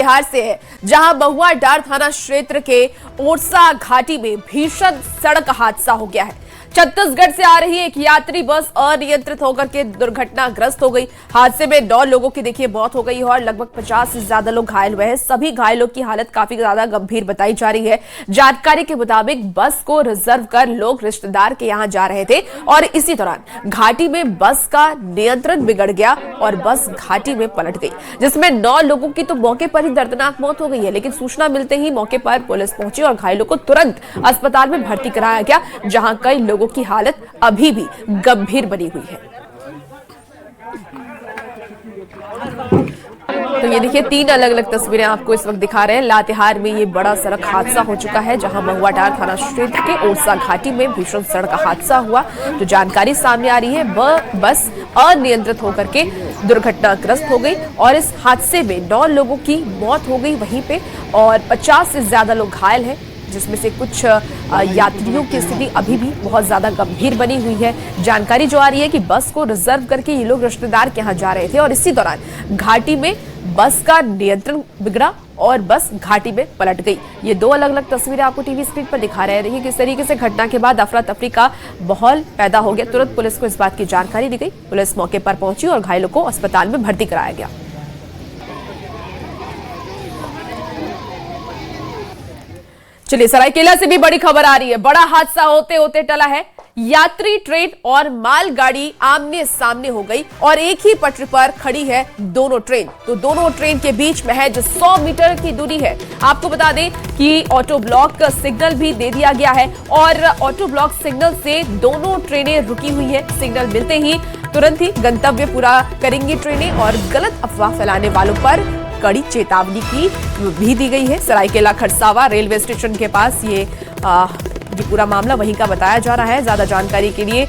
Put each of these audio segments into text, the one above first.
लातेहार से है, जहां महुआ डार थाना क्षेत्र के ओरसा घाटी में भीषण सड़क हादसा हो गया है। छत्तीसगढ़ से आ रही एक यात्री बस अनियंत्रित होकर के दुर्घटनाग्रस्त हो गई। हादसे में 9 लोगों की देखिए मौत हो गई और लगभग 50 से ज्यादा लोग घायल हुए हैं। सभी घायलों की हालत काफी ज्यादा गंभीर बताई जा रही है। जानकारी के मुताबिक बस को रिजर्व कर लोग रिश्तेदार के यहां जा रहे थे और इसी दौरान घाटी में बस का नियंत्रण बिगड़ गया और बस घाटी में पलट गई, जिसमें 9 लोगों की तो मौके पर ही दर्दनाक मौत हो गई है। लेकिन सूचना मिलते ही मौके पर पुलिस पहुंची और घायलों को तुरंत अस्पताल में भर्ती कराया गया, जहां कई लोगों की हालत अभी भी गंभीर बनी हुई है। तो ये देखिए 3 अलग अलग तस्वीरें आपको इस वक्त दिखा रहे हैं। लातेहार में ये बड़ा सड़क हादसा हो चुका है, जहां महुआ डार थाना क्षेत्र के ओरसा घाटी में भीषण सड़क हादसा हुआ। जो जानकारी सामने आ रही है, बस अनियंत्रित होकर के दुर्घटनाग्रस्त हो गई और इस हादसे में 9 लोगों की मौत हो गई वहीं पे और 50 से ज्यादा लोग घायल हैं, जिसमें से कुछ यात्रियों की स्थिति अभी भी बहुत ज्यादा गंभीर बनी हुई है। जानकारी जो आ रही है कि बस को रिजर्व करके ये लोग रिश्तेदार के यहाँ जा रहे थे और इसी दौरान घाटी में बस का नियंत्रण बिगड़ा और बस घाटी में पलट गई। ये 2 अलग अलग तस्वीरें आपको टीवी स्क्रीन पर दिखा रहे हैं। किस तरीके से घटना के बाद अफरा तफरी का माहौल पैदा हो गया। तुरंत पुलिस को इस बात की जानकारी दी गई। पुलिस मौके पर पहुंची और घायलों को अस्पताल में भर्ती कराया गया। चलिए सरायकेला से भी बड़ी खबर आ रही है। बड़ा हादसा होते होते टला है। यात्री ट्रेन और मालगाड़ी आमने सामने हो गई और एक ही पटरी पर खड़ी है दोनों ट्रेन। तो दोनों ट्रेन के बीच महज 100 मीटर की दूरी है। आपको बता दें कि ऑटो ब्लॉक सिग्नल भी दे दिया गया है और ऑटो ब्लॉक सिग्नल से दोनों ट्रेनें रुकी हुई है। सिग्नल मिलते ही तुरंत ही गंतव्य पूरा करेंगी ट्रेनें और गलत अफवाह फैलाने वालों पर कड़ी चेतावनी की भी दी गई है। सरायकेला खरसावा रेलवे स्टेशन के पास ये पूरा मामला वहीं का बताया जा रहा है। ज्यादा जानकारी के लिए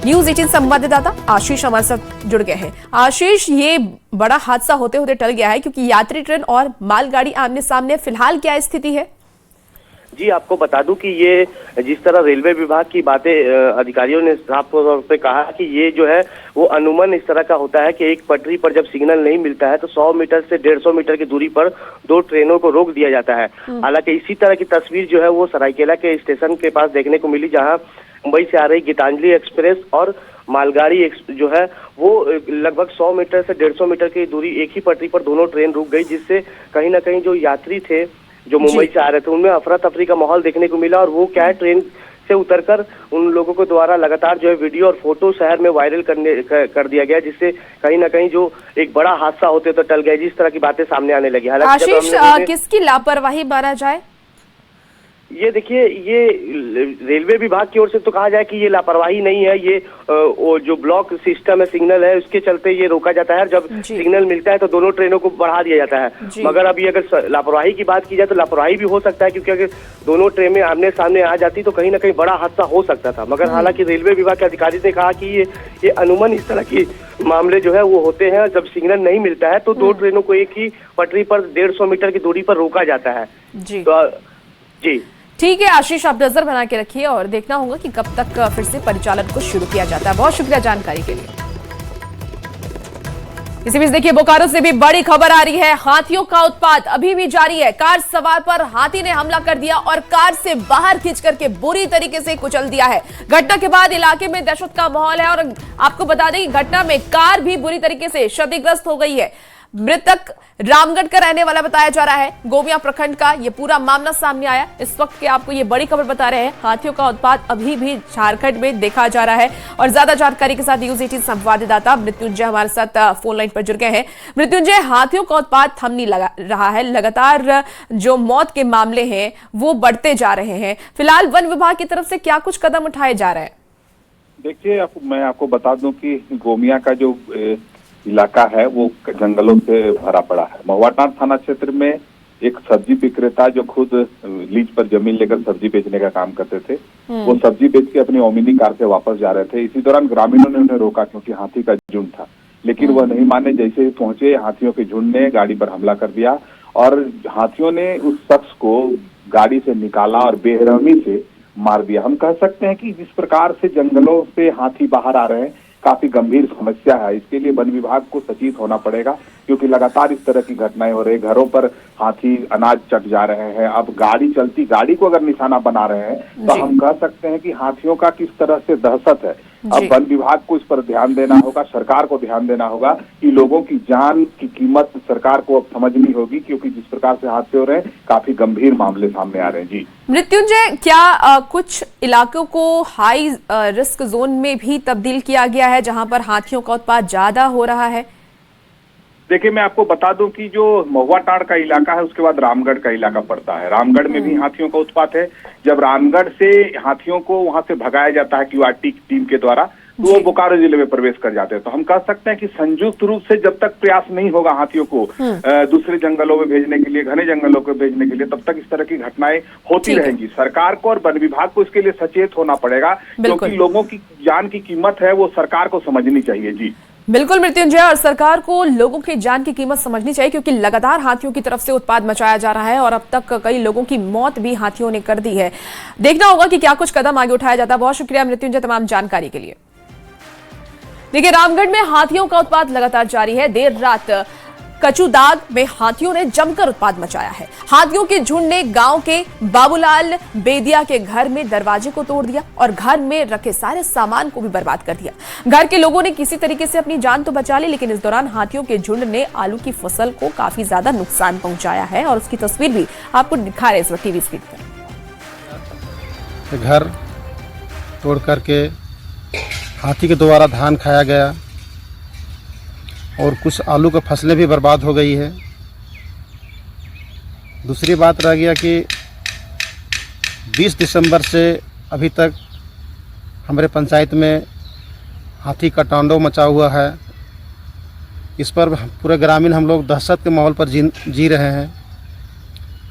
न्यूज़ 18 संवाददाता आशीष हमारे साथ जुड़ गए हैं। आशीष, ये बड़ा हादसा होते होते टल गया है क्योंकि यात्री ट्रेन और मालगाड़ी आमने सामने, फिलहाल क्या स्थिति है? जी, आपको बता दूं कि ये जिस तरह रेलवे विभाग की बातें अधिकारियों ने साफ तौर पे कहा कि ये जो है वो अनुमान इस तरह का होता है कि एक पटरी पर जब सिग्नल नहीं मिलता है तो 100 मीटर से 150 मीटर की दूरी पर 2 ट्रेनों को रोक दिया जाता है। हालांकि इसी तरह की तस्वीर जो है वो सरायकेला के स्टेशन के पास देखने को मिली, जहाँ मुंबई से आ रही गीतांजलि एक्सप्रेस और मालगाड़ी जो है वो लगभग 100 मीटर से 150 मीटर की दूरी एक ही पटरी पर दोनों ट्रेन रुक गई, जिससे कहीं ना कहीं जो यात्री थे जो मुंबई से आ रहे थे उनमें अफरा तफरी का माहौल देखने को मिला। और वो क्या है, ट्रेन से उतरकर उन लोगों को द्वारा लगातार जो है वीडियो और फोटो शहर में वायरल कर दिया गया, जिससे कहीं ना कहीं जो एक बड़ा हादसा होते तो टल गया, जिस तरह की बातें सामने आने लगी। हालांकि आशीष, किसकी लापरवाही माना जाए? ये देखिए, ये रेलवे विभाग की ओर से तो कहा जाए कि ये लापरवाही नहीं है, ये जो ब्लॉक सिस्टम है, सिग्नल है, उसके चलते ये रोका जाता है। जब सिग्नल मिलता है तो दोनों ट्रेनों को बढ़ा दिया जाता है। मगर अभी अगर लापरवाही की बात की जाए तो लापरवाही भी हो सकता है, क्योंकि अगर दोनों ट्रेनें आमने सामने आ जाती तो कहीं ना कहीं बड़ा हादसा हो सकता था। मगर हालांकि रेलवे विभाग के अधिकारी ने कहा कि ये अनुमान इस तरह की मामले जो है वो होते हैं, जब सिग्नल नहीं मिलता है तो 2 ट्रेनों को एक ही पटरी पर 150 मीटर की दूरी पर रोका जाता है। जी ठीक है आशीष, आप नजर बना के रखिए और देखना होगा कि कब तक फिर से परिचालन को शुरू किया जाता है। बहुत शुक्रिया जानकारी के लिए। इसी बीच देखिए बोकारो से भी बड़ी खबर आ रही है। हाथियों का उत्पात अभी भी जारी है। कार सवार पर हाथी ने हमला कर दिया और कार से बाहर खींच करके बुरी तरीके से कुचल दिया है। घटना के बाद इलाके में दहशत का माहौल है और आपको बता दें कि घटना में कार भी बुरी तरीके से क्षतिग्रस्त हो गई है। मृतक रामगढ़ का रहने वाला बताया जा रहा है। गोमिया प्रखंड का ये पूरा मामला सामने आया। इस वक्त के आपको ये बड़ी खबर बता रहे हैं। हाथियों का उत्पात अभी भी झारखंड में देखा जा रहा है और ज्यादा जानकारी के साथ न्यूज़ 18 संवाददाता मृत्युंजय हमारे साथ फोन लाइन पर जुड़ गए हैं। मृत्युंजय, हाथियों का उत्पात थम नहीं लगा रहा है, लगातार जो मौत के मामले हैं वो बढ़ते जा रहे हैं। फिलहाल वन विभाग की तरफ से क्या कुछ कदम उठाए जा रहे हैं? देखिए, मैं आपको बता दूं कि गोमिया का जो इलाका है वो जंगलों से भरा पड़ा है। महुआटांड़ थाना क्षेत्र में एक सब्जी विक्रेता जो खुद लीज पर जमीन लेकर सब्जी बेचने का काम करते थे, वो सब्जी बेच के अपनी ओमिनी कार से वापस जा रहे थे। इसी दौरान ग्रामीणों ने उन्हें रोका क्योंकि हाथी का झुंड था, लेकिन वह नहीं माने। जैसे ही पहुंचे, हाथियों के झुंड ने गाड़ी पर हमला कर दिया और हाथियों ने उस शख्स को गाड़ी से निकाला और बेरहमी से मार दिया। हम कह सकते हैं कि जिस प्रकार से जंगलों से हाथी बाहर आ रहे हैं, काफी गंभीर समस्या है। इसके लिए वन विभाग को सचेत होना पड़ेगा, क्योंकि लगातार इस तरह की घटनाएं हो रही, घरों पर हाथी अनाज चट जा रहे हैं। अब गाड़ी को अगर निशाना बना रहे हैं तो हम कह सकते हैं कि हाथियों का किस तरह से दहशत है। अब वन विभाग को इस पर ध्यान देना होगा, सरकार को ध्यान देना होगा कि लोगों की जान की कीमत सरकार को अब समझनी होगी, क्योंकि जिस प्रकार से हादसे हो रहे हैं काफी गंभीर मामले सामने आ रहे हैं। जी मृत्युंजय, क्या कुछ इलाकों को हाई रिस्क जोन में भी तब्दील किया गया है जहां पर हाथियों का उत्पात ज्यादा हो रहा है? देखिए, मैं आपको बता दूं कि जो महुआ टाड़ का इलाका है उसके बाद रामगढ़ का इलाका पड़ता है। रामगढ़ में भी हाथियों का उत्पात है। जब रामगढ़ से हाथियों को वहां से भगाया जाता है क्यूआरटी टीम के द्वारा, तो वो बोकारो जिले में प्रवेश कर जाते हैं। तो हम कह सकते हैं कि संयुक्त रूप से जब तक प्रयास नहीं होगा हाथियों को दूसरे जंगलों में भेजने के लिए, घने जंगलों को भेजने के लिए, तब तक इस तरह की घटनाएं होती रहेंगी। सरकार को और वन विभाग को इसके लिए सचेत होना पड़ेगा, क्योंकि लोगों की जान की कीमत है वो सरकार को समझनी चाहिए। जी बिल्कुल मृत्युंजय, और सरकार को लोगों की जान की कीमत समझनी चाहिए, क्योंकि लगातार हाथियों की तरफ से उत्पात मचाया जा रहा है और अब तक कई लोगों की मौत भी हाथियों ने कर दी है। देखना होगा कि क्या कुछ कदम आगे उठाया जाता है। बहुत शुक्रिया मृत्युंजय तमाम जानकारी के लिए। देखिए, रामगढ़ में हाथियों का उत्पात लगातार जारी है। देर रात कचूदाग में हाथियों ने जमकर उत्पात मचाया है। हाथियों के झुंड ने गांव के बाबूलाल बेदिया के घर में दरवाजे को तोड़ दिया और घर में रखे सारे सामान को भी बर्बाद कर दिया। घर के लोगों ने किसी तरीके से अपनी जान तो बचा ली, लेकिन इस दौरान हाथियों के झुंड ने आलू की फसल को काफी ज्यादा नुकसान पहुंचाया है और उसकी तस्वीर भी आपको दिखा रहे इस वक्त टीवी स्क्रीन पर। घर तोड़ करके हाथी के द्वारा धान खाया गया और कुछ आलू की फसलें भी बर्बाद हो गई है। दूसरी बात रह गया कि 20 दिसंबर से अभी तक हमारे पंचायत में हाथी का तांडव मचा हुआ है। इस पर पूरे ग्रामीण हम लोग दहशत के माहौल पर जी रहे हैं।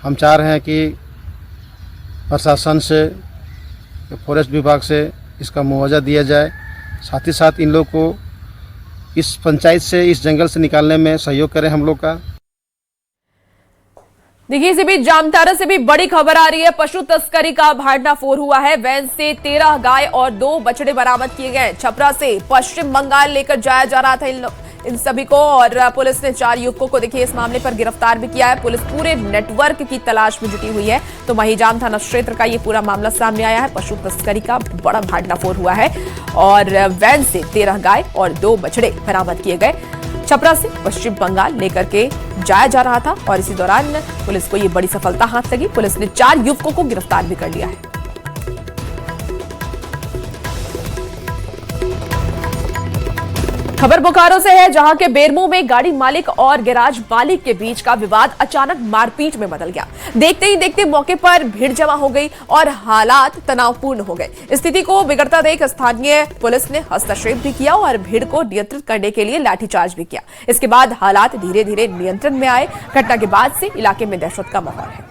हम चाह रहे हैं कि प्रशासन से, फॉरेस्ट विभाग से इसका मुआवजा दिया जाए, साथ ही साथ इन लोग को इस पंचायत से, इस जंगल से निकालने में सहयोग करें हम लोग का। देखिए, इसी बीच जामताड़ा से भी बड़ी खबर आ रही है। पशु तस्करी का भांडाफोड़ हुआ है। वैन से 13 गाय और 2 बछड़े बरामद किए गए। छपरा से पश्चिम बंगाल लेकर जाया जा रहा था इन सभी को, और पुलिस ने 4 युवकों को देखिए इस मामले पर गिरफ्तार भी किया है। पुलिस पूरे नेटवर्क की तलाश में जुटी हुई है। तो महिजाम थाना क्षेत्र का ये पूरा मामला सामने आया है। पशु तस्करी का बड़ा भांडाफोड़ हुआ है और वैन से 13 गाय और 2 बछड़े बरामद किए गए। छपरा से पश्चिम बंगाल लेकर के जाया जा रहा था और इसी दौरान पुलिस को ये बड़ी सफलता हाथ लगी। पुलिस ने 4 युवकों को गिरफ्तार भी कर लिया है। खबर बोकारो से है, जहां के बेरमो में गाड़ी मालिक और गैराज मालिक के बीच का विवाद अचानक मारपीट में बदल गया। देखते ही देखते मौके पर भीड़ जमा हो गई और हालात तनावपूर्ण हो गए। स्थिति को बिगड़ता देख स्थानीय पुलिस ने हस्तक्षेप भी किया और भीड़ को नियंत्रित करने के लिए लाठीचार्ज भी किया। इसके बाद हालात धीरे धीरे नियंत्रण में आए। घटना के बाद से इलाके में दहशत का माहौल है।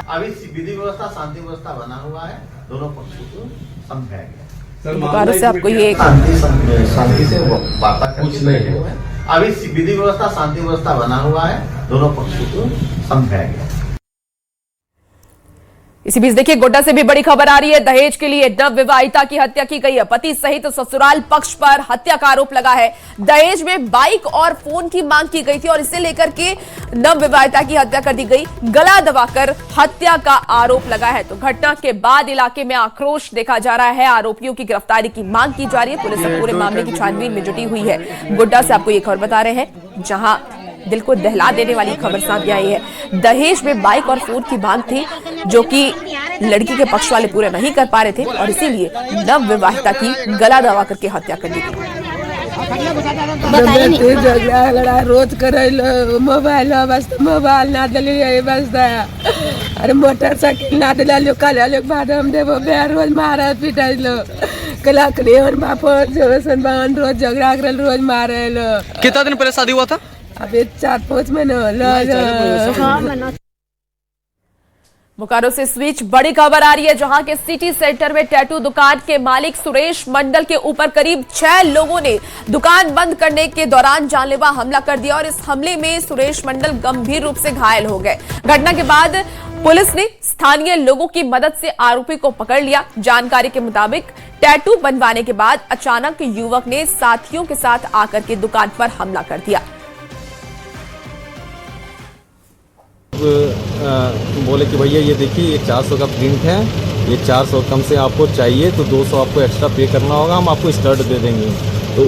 अभी विधि व्यवस्था, शांति व्यवस्था बना हुआ है, दोनों पक्षों को समझाया गया। बोकारो से आपको ये शांति से वार्ता कुछ नहीं है। अभी विधि व्यवस्था, शांति व्यवस्था बना हुआ है, दोनों पक्षों को समझाया गया। इसी बीच देखिए, गोड्डा से भी बड़ी खबर आ रही है। दहेज के लिए नवविवाहिता की हत्या की गई है। पति सहित ससुराल पक्ष पर हत्या का आरोप लगा है। दहेज में बाइक और फोन की मांग की गई थी और इसे लेकर के नवविवाहिता की हत्या कर दी गई। गला दबाकर हत्या का आरोप लगा है। तो घटना के बाद इलाके में आक्रोश देखा जा रहा है। आरोपियों की गिरफ्तारी की मांग की जा रही है। पुलिस पूरे मामले की छानबीन में जुटी हुई है। गोड्डा से आपको ये खबर बता रहे हैं, जहां दिल को दहला देने वाली खबर सामने आई है। दहेज में बाइक और फोन की मांग थी, जो कि लड़की के पक्ष वाले पूरे नहीं कर पा रहे थे और इसीलिए नवविवाहिता की गला दबा करके हत्या कर दी गई। झगड़ा रोज कर मोबाइल मोबाइल ना दिले बसता, अरे मोटरसाइकिल ना दिला कल बाद हम देवो रोज मारा पिटा कला बाप रोज झगड़ा कर रोज मारे। कितना दिन पहले शादी हुआ था? अभी 4-5 महीने। बोकारो से इस बीच बड़ी खबर आ रही है, जहां के सिटी सेंटर में टैटू दुकान के मालिक सुरेश मंडल के ऊपर करीब 6 लोगों ने दुकान बंद करने के दौरान जानलेवा हमला कर दिया और इस हमले में सुरेश मंडल गंभीर रूप से घायल हो गए। घटना के बाद पुलिस ने स्थानीय लोगों की मदद से आरोपी को पकड़ लिया। जानकारी के मुताबिक टैटू बनवाने के बाद अचानक युवक ने साथियों के साथ आकर के दुकान पर हमला कर दिया। बोले कि भैया ये देखिए ये 400 का प्रिंट है, ये 400 कम से आपको चाहिए तो 200 आपको एक्स्ट्रा पे करना होगा, हम आपको स्टर्ट दे देंगे। तो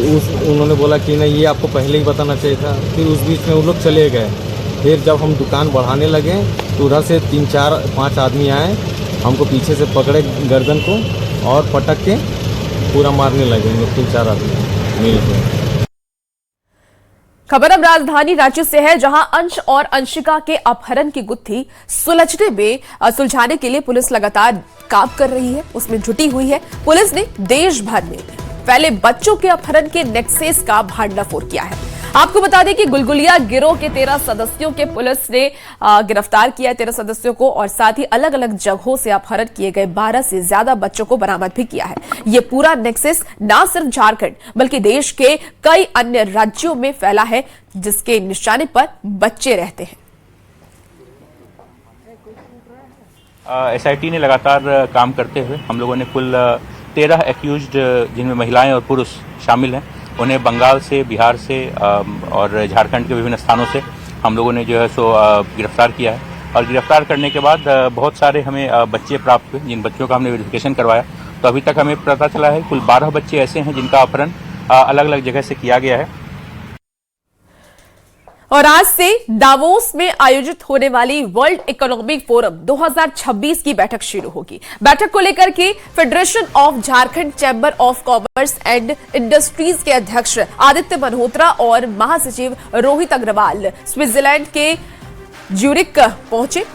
उन्होंने बोला कि नहीं ये आपको पहले ही बताना चाहिए था। फिर उस बीच में वो लोग चले गए। फिर जब हम दुकान बढ़ाने लगे तो उधर से 3, 4, 5 आदमी आए, हमको पीछे से पकड़े गर्दन को और पटक के पूरा मारने लगे। 3-4 आदमी मिल गए। खबर अब राजधानी रांची से है, जहां अंश और अंशिका के अपहरण की गुत्थी सुलझाने के लिए पुलिस लगातार काम कर रही है, उसमें जुटी हुई है। पुलिस ने देश भर में फैले बच्चों के अपहरण के नेक्सस का भांडाफोड़ किया है। आपको बता दें कि गुलगुलिया गिरोह के 13 सदस्यों के पुलिस ने गिरफ्तार किया है, 13 सदस्यों को, और साथ ही अलग अलग जगहों से अपहरण किए गए 12 से ज्यादा बच्चों को बरामद भी किया है। ये पूरा नेक्सस न सिर्फ झारखंड बल्कि देश के कई अन्य राज्यों में फैला है, जिसके निशाने पर बच्चे रहते हैं। एसआईटी ने लगातार काम करते हुए हम लोगों ने कुल 13 एक्यूज्ड, जिनमें महिलाएं और पुरुष शामिल हैं, उन्हें बंगाल से, बिहार से और झारखंड के विभिन्न स्थानों से हम लोगों ने जो है सो गिरफ्तार किया है। और गिरफ्तार करने के बाद बहुत सारे हमें बच्चे प्राप्त हुए, जिन बच्चों का हमने वेरिफिकेशन करवाया। तो अभी तक हमें पता चला है कुल 12 बच्चे ऐसे हैं जिनका अपहरण अलग अलग जगह से किया गया है। और आज से दावोस में आयोजित होने वाली वर्ल्ड इकोनॉमिक फोरम 2026 की बैठक शुरू होगी। बैठक को लेकर के federation of Jharkhand chamber of commerce and industries के अध्यक्ष आदित्य मल्होत्रा और महासचिव रोहित अग्रवाल स्विट्जरलैंड के ज्यूरिक पहुंचे।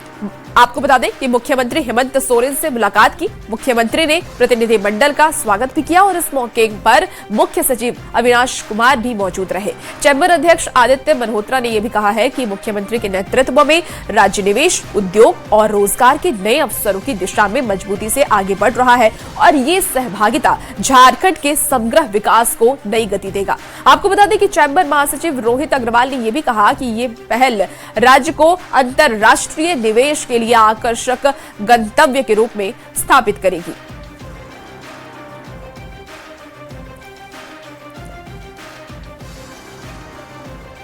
आपको बता दें कि मुख्यमंत्री हेमंत सोरेन से मुलाकात की। मुख्यमंत्री ने प्रतिनिधिमंडल का स्वागत भी किया और इस मौके पर मुख्य सचिव अविनाश कुमार भी मौजूद रहे। चैम्बर अध्यक्ष आदित्य मल्होत्रा ने यह भी कहा है कि मुख्यमंत्री के नेतृत्व में राज्य निवेश, उद्योग और रोजगार के नए अवसरों की दिशा में मजबूती से आगे बढ़ रहा है और ये सहभागिता झारखंड के समग्र विकास को नई गति देगा। आपको बता दें कि चैम्बर महासचिव रोहित अग्रवाल ने यह भी कहा कि ये पहल राज्य को अंतरराष्ट्रीय निवेश के लिए आकर्षक गंतव्य के रूप में स्थापित करेगी।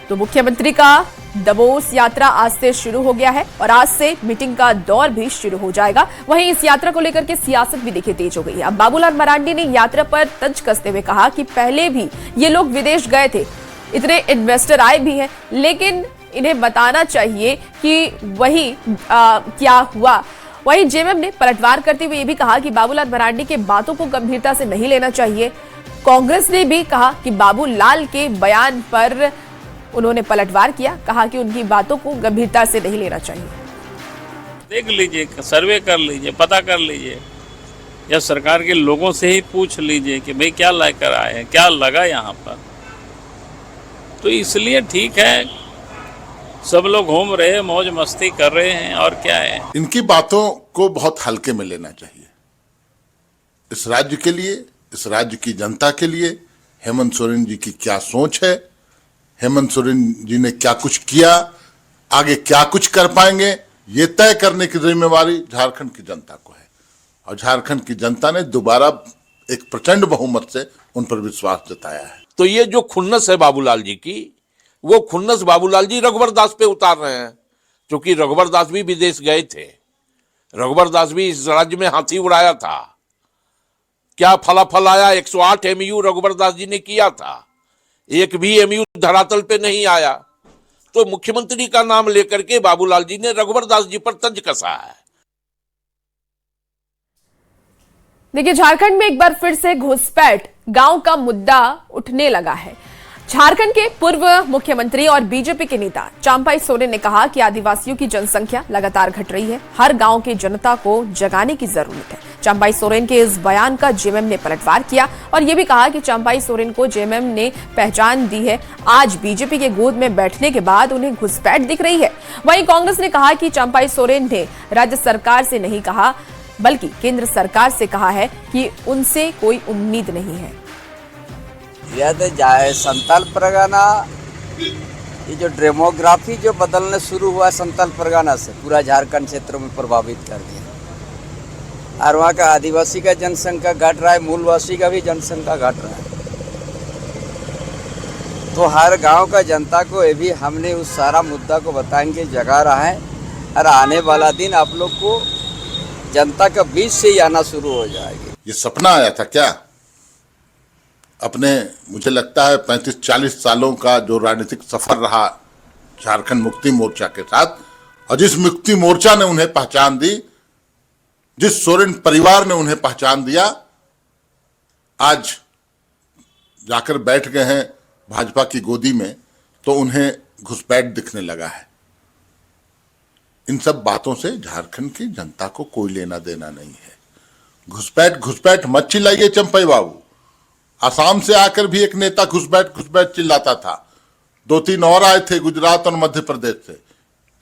तो मुख्यमंत्री का दावोस यात्रा आज से शुरू हो गया है और आज से मीटिंग का दौर भी शुरू हो जाएगा। वहीं इस यात्रा को लेकर के सियासत भी देखिए तेज हो गई है। अब बाबूलाल मरांडी ने यात्रा पर तंज कसते हुए कहा कि पहले भी ये लोग विदेश गए थे, इतने इन्वेस्टर आए भी हैं, लेकिन इन्हें बताना चाहिए कि वही क्या हुआ। वहीं जेएमएम ने पलटवार करते हुए यह भी कहा कि बाबूलाल मरांडी के बातों को गंभीरता से नहीं लेना चाहिए। कांग्रेस ने भी कहा कि बाबूलाल के बयान पर उन्होंने पलटवार किया, कहा कि उनकी बातों को गंभीरता से नहीं लेना चाहिए। देख लीजिए, सर्वे कर लीजिए, पता कर लीजिए, या सरकार के लोगों से ही पूछ लीजिए कि भाई क्या लेकर आए हैं, क्या लगा यहाँ पर। तो इसलिए ठीक है, सब लोग घूम रहे हैं, मौज मस्ती कर रहे हैं, और क्या है। इनकी बातों को बहुत हल्के में लेना चाहिए। इस राज्य के लिए, इस राज्य की जनता के लिए हेमंत सोरेन जी की क्या सोच है, हेमंत सोरेन जी ने क्या कुछ किया, आगे क्या कुछ कर पाएंगे, ये तय करने की जिम्मेवारी झारखंड की जनता को है। और झारखंड की जनता ने दोबारा एक प्रचंड बहुमत से उन पर विश्वास जताया है। तो ये जो खुन्नस है बाबूलाल जी की, वो खुन्नस बाबूलाल जी रघुवर दास पे उतार रहे हैं, क्योंकि रघुवर दास भी विदेश गए थे। रघुवर दास भी इस राज्य में हाथी उड़ाया था। क्या फलाफल आया? 108 एमयू रघुवर दास जी ने किया था, एक भी एमयू धरातल पे नहीं आया। तो मुख्यमंत्री का नाम लेकर के बाबूलाल जी ने रघुवर दास जी पर तंज कसा है। देखिए, झारखंड में एक बार फिर से घुसपैठ गांव का मुद्दा उठने लगा है। झारखंड के पूर्व मुख्यमंत्री और बीजेपी के नेता चंपाई सोरेन ने कहा कि आदिवासियों की जनसंख्या लगातार घट रही है, हर गांव की जनता को जगाने की जरूरत है। चंपाई सोरेन के इस बयान का जेएमएम ने पलटवार किया और यह भी कहा कि चंपाई सोरेन को जेएमएम ने पहचान दी है। आज बीजेपी के गोद में बैठने के बाद उन्हें घुसपैठ दिख रही है। वहीं कांग्रेस ने कहा कि चंपाई सोरेन ने राज्य सरकार से नहीं कहा, बल्कि केंद्र सरकार से कहा है कि उनसे कोई उम्मीद नहीं है। यदि जाए संताल परगना ये जो डेमोग्राफी जो बदलने शुरू हुआ संथाल परगना से पूरा झारखंड क्षेत्र में प्रभावित कर दिया और वहाँ का आदिवासी का जनसंख्या घट रहा है, मूलवासी का भी जनसंख्या घट रहा है। तो हर गांव का जनता को ये भी हमने उस सारा मुद्दा को बताएंगे, जगा रहा है और आने वाला दिन आप लोग को जनता का बीच से ही आना शुरू हो जाएगी। ये सपना आया था क्या? अपने मुझे लगता है 35-40 सालों का जो राजनीतिक सफर रहा झारखंड मुक्ति मोर्चा के साथ, और जिस मुक्ति मोर्चा ने उन्हें पहचान दी, जिस सोरेन परिवार ने उन्हें पहचान दिया, आज जाकर बैठ गए हैं भाजपा की गोदी में तो उन्हें घुसपैठ दिखने लगा है। इन सब बातों से झारखंड की जनता को कोई लेना देना नहीं है। घुसपैठ मत चिल्लाइए चंपई बाबू। असम से आकर भी एक नेता घुसपैठ चिल्लाता था, 2-3 और आए थे गुजरात और मध्य प्रदेश से।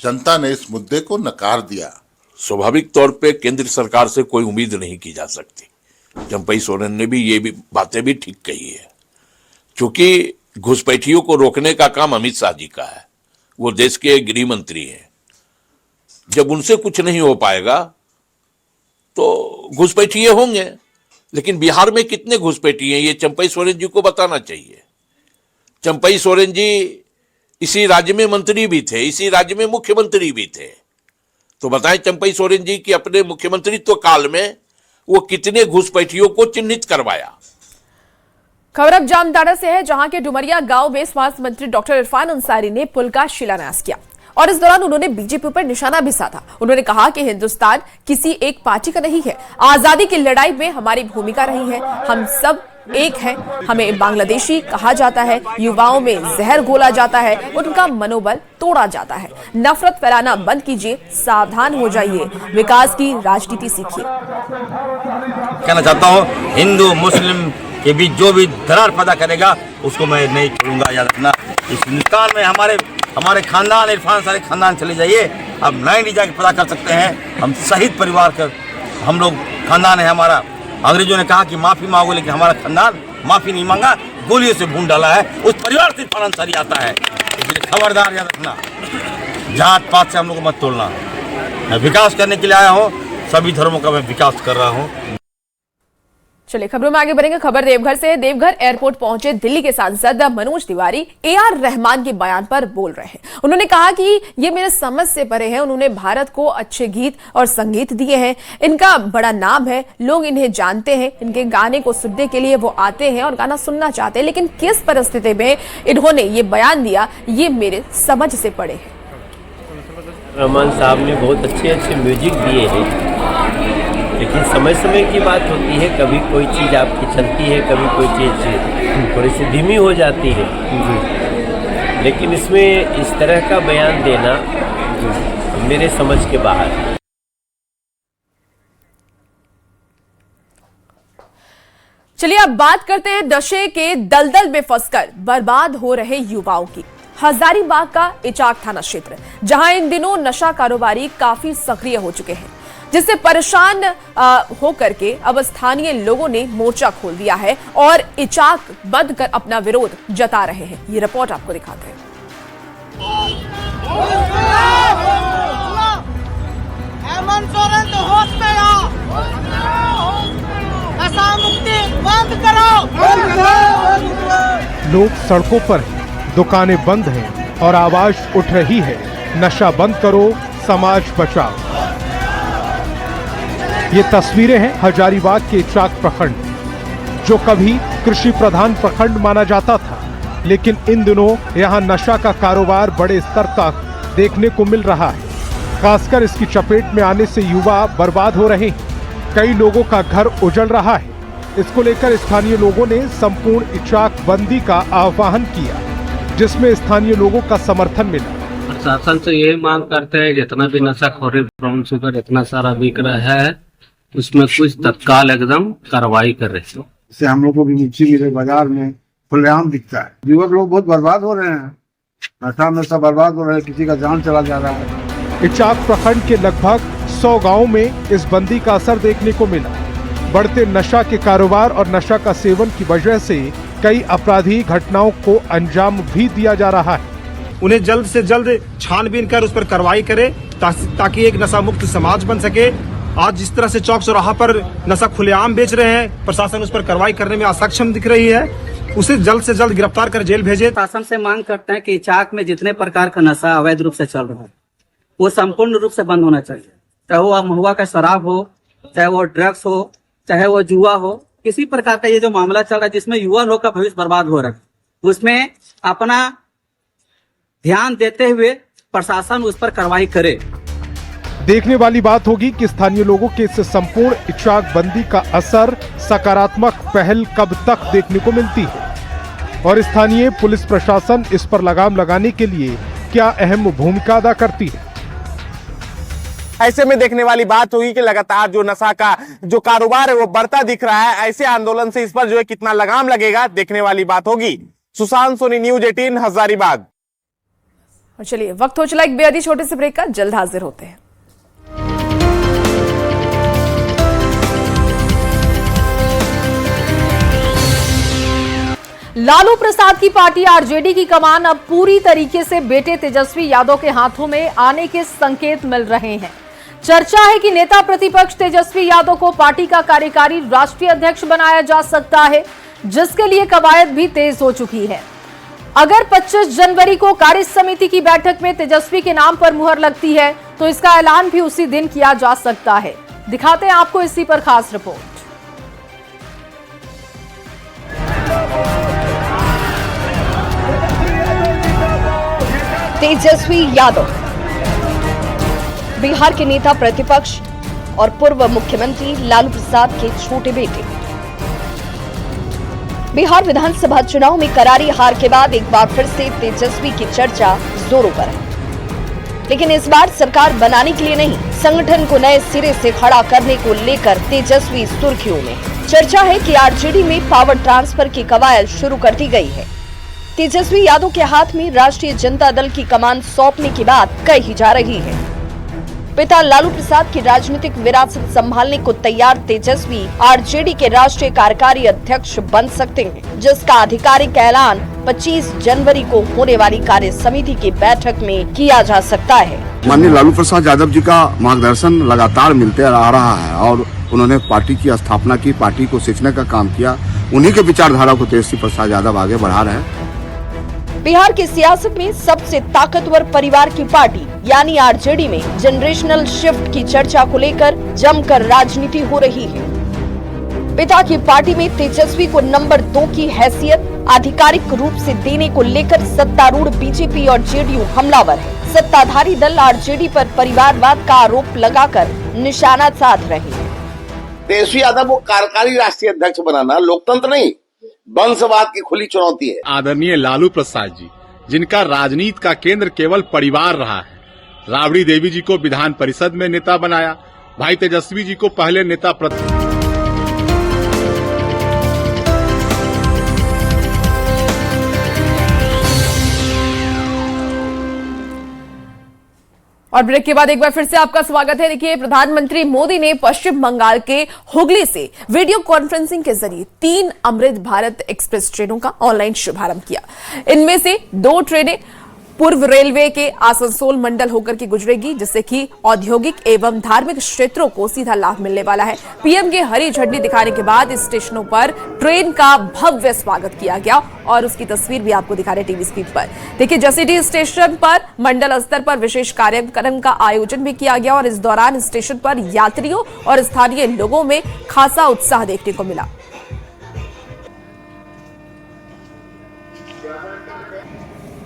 जनता ने इस मुद्दे को नकार दिया। स्वाभाविक तौर पे केंद्र सरकार से कोई उम्मीद नहीं की जा सकती। चंपई सोरेन ने भी ये भी बातें भी ठीक कही है, क्योंकि घुसपैठियों को रोकने का काम अमित शाह जी का है, वो देश के गृह मंत्री हैं। जब उनसे कुछ नहीं हो पाएगा तो घुसपैठिए होंगे, लेकिन बिहार में कितने घुसपैठिए ये चंपई सोरेन जी को बताना चाहिए। चंपई सोरेन जी इसी राज्य में मंत्री भी थे, इसी राज्य में मुख्यमंत्री भी थे, तो बताएं चंपई सोरेन जी कि अपने मुख्यमंत्रित्व काल में वो कितने घुसपैठियों को चिन्हित करवाया। खबर अब जामताड़ा से है, जहां के डुमरिया गांव में स्वास्थ्य मंत्री डॉक्टर इरफान अंसारी ने पुल का शिलान्यास किया और इस दौरान उन्होंने बीजेपी पर निशाना भी साधा। उन्होंने कहा कि हिंदुस्तान किसी एक पार्टी का नहीं है, आजादी की लड़ाई में हमारी भूमिका रही है, हम सब एक हैं, हमें बांग्लादेशी कहा जाता है, युवाओं में जहर घोला जाता है, उनका मनोबल तोड़ा जाता है। नफरत फैलाना बंद कीजिए, सावधान हो जाइए, विकास की राजनीति सीखिए। कहना चाहता हूँ, हिंदू मुस्लिम के बीच जो भी दरार पैदा करेगा उसको मैं नहीं छोड़ूंगा। याद रखना, इस हिंदुस्तान में हमारे खानदान, इरफान सारे खानदान चले जाइए, अब नए जाके पता कर सकते हैं। हम शहीद परिवार का हम लोग खानदान है हमारा। अंग्रेजों ने कहा कि माफी मांगो, लेकिन हमारा खानदान माफी नहीं मांगा, गोलियों से भून डाला है। उस परिवार से इरफान अंसारी आता है, इसलिए खबरदार याद रखना, जात पात से हम लोग को मत तोड़ना। मैं विकास करने के लिए आया हूँ, सभी धर्मों का मैं विकास कर रहा हूँ। चलिए खबरों में आगे बढ़ेंगे। खबर देवघर से। देवघर एयरपोर्ट पहुंचे दिल्ली के सांसद मनोज तिवारी AR रहमान के बयान पर बोल रहे हैं। उन्होंने कहा कि ये मेरे समझ से परे है। उन्होंने भारत को अच्छे गीत और संगीत दिए हैं, इनका बड़ा नाम है, लोग इन्हें जानते हैं, इनके गाने को सुनने के लिए वो आते हैं और गाना सुनना चाहते हैं, लेकिन किस परिस्थिति में इन्होंने ये बयान दिया, ये मेरे समझ से परे है। रहमान साहब ने बहुत अच्छे म्यूजिक दिए हैं, लेकिन समय समय की बात होती है, कभी कोई चीज़ आपकी चलती है, कभी कोई चीज़ थोड़ी सी धीमी हो जाती है, लेकिन इसमें इस तरह का बयान देना मेरे समझ के बाहर है। चलिए अब बात करते हैं नशे के दलदल में फंसकर बर्बाद हो रहे युवाओं की। हजारीबाग का इचाक थाना क्षेत्र, जहां इन दिनों नशा कारोबारी काफी सक्रिय हो चुके हैं, जिससे परेशान होकर के अब स्थानीय लोगों ने मोर्चा खोल दिया है और इचाक बंद कर अपना विरोध जता रहे हैं। ये रिपोर्ट आपको दिखाते हैं। हेमंत सोरेन तो होश में आ, नशा मुक्ति बंद करो। लोग सड़कों पर हैं, दुकानें बंद हैं और आवाज उठ रही है, नशा बंद करो, समाज बचाओ। ये तस्वीरें हैं हजारीबाग के इचाक प्रखंड, जो कभी कृषि प्रधान प्रखंड माना जाता था, लेकिन इन दिनों यहाँ नशा का कारोबार बड़े स्तर तक देखने को मिल रहा है। खासकर इसकी चपेट में आने से युवा बर्बाद हो रहे हैं, कई लोगों का घर उजड़ रहा है। इसको लेकर स्थानीय लोगों ने संपूर्ण इचाक बंदी का आह्वान किया, जिसमें स्थानीय लोगों का समर्थन मिला। प्रशासन से यही मांग करते हैं, जितना भी नशाखोरी, ब्राउन शुगर इतना सारा बिक रहा है, उसमें कुछ तत्काल एकदम कार्रवाई कर रहे हैं। इससे हम लोग को भी मुक्ति मिले, बाजार में खुलेआम दिखता है। युवक लोग बहुत बर्बाद हो रहे हैं, नशा में सब बर्बाद हो रहे हैं, किसी का जान चला जा रहा है। इचाक प्रखंड के लगभग 100 गाँव में इस बंदी का असर देखने को मिला। बढ़ते नशा के कारोबार और नशा का सेवन की वजह से कई आपराधिक घटनाओं को अंजाम भी दिया जा रहा है। उन्हें जल्द से जल्द छानबीन कर उस पर कार्रवाई करे ताकि एक नशा मुक्त समाज बन सके। आज जिस तरह से चौक चौराहा पर नशा खुलेआम बेच रहे हैं, प्रशासन उस पर कार्रवाई करने में असक्षम दिख रही है, उसे जल्द से जल्द गिरफ्तार कर जेल भेजे। शासन से मांग करते हैं कि चाक में जितने प्रकार का नशा अवैध रूप से चल रहा है वो संपूर्ण रूप से बंद होना चाहिए। चाहे वो महुआ का शराब हो, चाहे वो ड्रग्स हो, चाहे वो जुआ हो, किसी प्रकार का ये जो मामला चल रहा है जिसमें युवा लोग का भविष्य बर्बाद हो रहा है, उसमें अपना ध्यान देते हुए प्रशासन उस पर कार्रवाई करे। देखने वाली बात होगी कि स्थानीय लोगों के इस संपूर्ण इचाक बंदी का असर, सकारात्मक पहल कब तक देखने को मिलती है और स्थानीय पुलिस प्रशासन इस पर लगाम लगाने के लिए क्या अहम भूमिका अदा करती है। ऐसे में देखने वाली बात होगी कि लगातार जो नशा का जो कारोबार है वो बढ़ता दिख रहा है। ऐसे आंदोलन से इस पर जो है कितना लगाम लगेगा, देखने वाली बात होगी। सुशांत सोनी, न्यूज 18, हजारीबाग। और चलिए, वक्त हो चला एक बेहद छोटे से ब्रेक का, जल्द हाजिर होते हैं। लालू प्रसाद की पार्टी आरजेडी की कमान अब पूरी तरीके से बेटे तेजस्वी यादव के हाथों में आने के संकेत मिल रहे हैं। चर्चा है कि नेता प्रतिपक्ष तेजस्वी यादव को पार्टी का कार्यकारी राष्ट्रीय अध्यक्ष बनाया जा सकता है, जिसके लिए कवायद भी तेज हो चुकी है। अगर 25 जनवरी को कार्य समिति की बैठक में तेजस्वी के नाम पर मुहर लगती है तो इसका ऐलान भी उसी दिन किया जा सकता है। दिखाते हैं आपको इसी पर खास रिपोर्ट। तेजस्वी यादव बिहार के नेता प्रतिपक्ष और पूर्व मुख्यमंत्री लालू प्रसाद के छोटे बेटे। बिहार विधानसभा चुनाव में करारी हार के बाद एक बार फिर से तेजस्वी की चर्चा जोरों पर है, लेकिन इस बार सरकार बनाने के लिए नहीं, संगठन को नए सिरे से खड़ा करने को लेकर तेजस्वी सुर्खियों में। चर्चा है कि आरजेडी में पावर ट्रांसफर की कवायद शुरू कर दी गई है। तेजस्वी यादव के हाथ में राष्ट्रीय जनता दल की कमान सौंपने की बात कही जा रही है। पिता लालू प्रसाद की राजनीतिक विरासत संभालने को तैयार तेजस्वी आरजेडी के राष्ट्रीय कार्यकारी अध्यक्ष बन सकते हैं, जिसका आधिकारिक ऐलान 25 जनवरी को होने वाली कार्य समिति की बैठक में किया जा सकता है। माननीय लालू प्रसाद यादव जी का मार्गदर्शन लगातार मिलते आ रहा है और उन्होंने पार्टी की स्थापना की, पार्टी को सींचने का काम किया। उन्हीं के विचारधारा को तेजस्वी प्रसाद यादव आगे बढ़ा रहे हैं। बिहार की सियासत में सबसे ताकतवर परिवार की पार्टी यानी आरजेडी में जनरेशनल शिफ्ट की चर्चा को लेकर जमकर राजनीति हो रही है। पिता की पार्टी में तेजस्वी को नंबर 2 की हैसियत आधिकारिक रूप से देने को लेकर सत्तारूढ़ बीजेपी और जेडीयू हमलावर है। सत्ताधारी दल आरजेडी पर परिवारवाद का आरोप लगाकर निशाना साध रहे हैं। तेजस्वी यादव को कार्यकारी राष्ट्रीय अध्यक्ष बनाना लोकतंत्र नहीं, वंशवाद की खुली चुनौती है। आदरणीय लालू प्रसाद जी, जिनका राजनीति का केंद्र केवल परिवार रहा है, राबड़ी देवी जी को विधान परिषद में नेता बनाया, भाई तेजस्वी जी को पहले नेता और ब्रेक के बाद एक बार फिर से आपका स्वागत है। देखिए, प्रधानमंत्री मोदी ने पश्चिम बंगाल के हुगली से वीडियो कॉन्फ्रेंसिंग के जरिए 3 अमृत भारत एक्सप्रेस ट्रेनों का ऑनलाइन शुभारंभ किया। इनमें से 2 ट्रेनें पूर्व रेलवे के आसनसोल मंडल होकर के गुजरेगी, जिससे कि औद्योगिक एवं धार्मिक क्षेत्रों को सीधा लाभ मिलने वाला है। पीएम के हरी झंडी दिखाने के बाद इस स्टेशनों पर ट्रेन का भव्य स्वागत किया गया और उसकी तस्वीर भी आपको दिखा रहे टीवी स्क्रीन पर। देखिए, जसीडीह स्टेशन पर मंडल स्तर पर विशेष कार्यक्रम का आयोजन भी किया गया और इस दौरान स्टेशन पर यात्रियों और स्थानीय लोगों में खासा उत्साह देखने को मिला।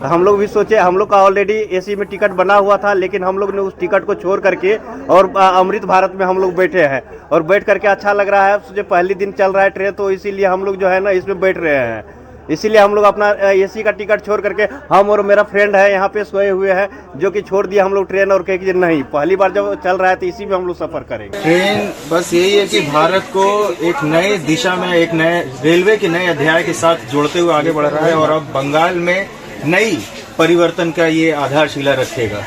हम लोग भी सोचे, हम लोग का ऑलरेडी एसी में टिकट बना हुआ था, लेकिन हम लोग ने उस टिकट को छोड़ करके और अमृत भारत में हम लोग बैठे हैं और बैठ करके अच्छा लग रहा है। जो पहली दिन चल रहा है ट्रेन, तो इसीलिए हम लोग जो है ना इसमें बैठ रहे हैं। इसीलिए हम लोग अपना एसी का टिकट छोड़ करके, हम और मेरा फ्रेंड है यहाँ पे सोए हुए हैं, जो कि छोड़ दिया हम लोग ट्रेन और कहे कि नहीं, पहली बार जब चल रहा है तो इसी में हम लोग सफर करेंगे। ट्रेन बस यही है कि भारत को एक नए दिशा में, एक नए रेलवे के नए अध्याय के साथ जोड़ते हुए आगे बढ़ रहा है और अब बंगाल में नई परिवर्तन का ये आधारशिला रखेगा।